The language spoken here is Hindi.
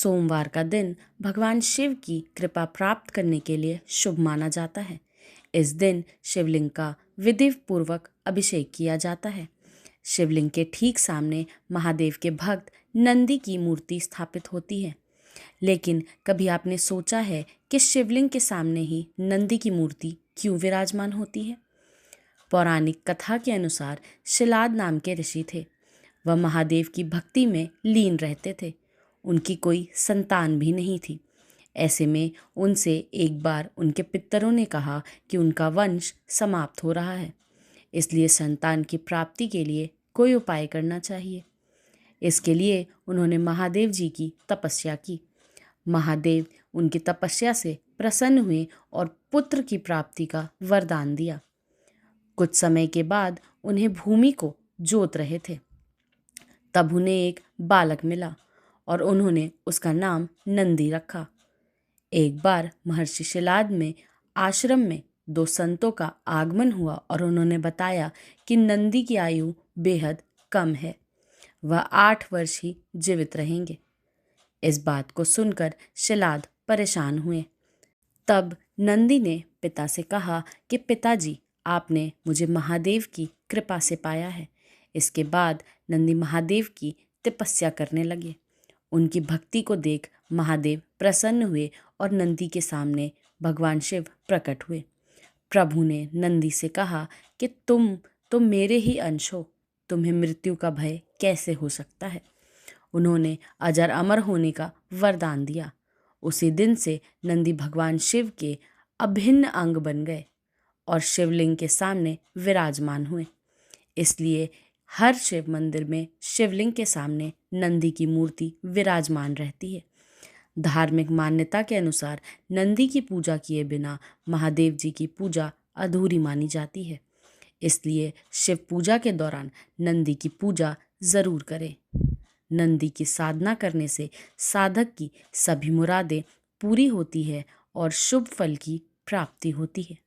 सोमवार का दिन भगवान शिव की कृपा प्राप्त करने के लिए शुभ माना जाता है। इस दिन शिवलिंग का विधि पूर्वक अभिषेक किया जाता है। शिवलिंग के ठीक सामने महादेव के भक्त नंदी की मूर्ति स्थापित होती है। लेकिन कभी आपने सोचा है कि शिवलिंग के सामने ही नंदी की मूर्ति क्यों विराजमान होती है? पौराणिक कथा के अनुसार शिलाद नाम के ऋषि थे। वह महादेव की भक्ति में लीन रहते थे। उनकी कोई संतान भी नहीं थी। ऐसे में उनसे एक बार उनके पितरों ने कहा कि उनका वंश समाप्त हो रहा है, इसलिए संतान की प्राप्ति के लिए कोई उपाय करना चाहिए। इसके लिए उन्होंने महादेव जी की तपस्या की। महादेव उनकी तपस्या से प्रसन्न हुए और पुत्र की प्राप्ति का वरदान दिया। कुछ समय के बाद उन्हें भूमि को जोत रहे थे, तब उन्हें एक बालक मिला और उन्होंने उसका नाम नंदी रखा। एक बार महर्षि शिलाद में आश्रम में दो संतों का आगमन हुआ और उन्होंने बताया कि नंदी की आयु बेहद कम है, वह 8 वर्ष ही जीवित रहेंगे। इस बात को सुनकर शिलाद परेशान हुए। तब नंदी ने पिता से कहा कि पिताजी, आपने मुझे महादेव की कृपा से पाया है। इसके बाद नंदी महादेव की तपस्या करने लगे। उनकी भक्ति को देख महादेव प्रसन्न हुए और नंदी के सामने भगवान शिव प्रकट हुए। प्रभु ने नंदी से कहा कि तुम तो मेरे ही अंश हो, तुम्हें मृत्यु का भय कैसे हो सकता है? उन्होंने अजर अमर होने का वरदान दिया। उसी दिन से नंदी भगवान शिव के अभिन्न अंग बन गए और शिवलिंग के सामने विराजमान हुए। इसलिए हर शिव मंदिर में शिवलिंग के सामने नंदी की मूर्ति विराजमान रहती है। धार्मिक मान्यता के अनुसार नंदी की पूजा किए बिना महादेव जी की पूजा अधूरी मानी जाती है। इसलिए शिव पूजा के दौरान नंदी की पूजा जरूर करें। नंदी की साधना करने से साधक की सभी मुरादें पूरी होती है और शुभ फल की प्राप्ति होती है।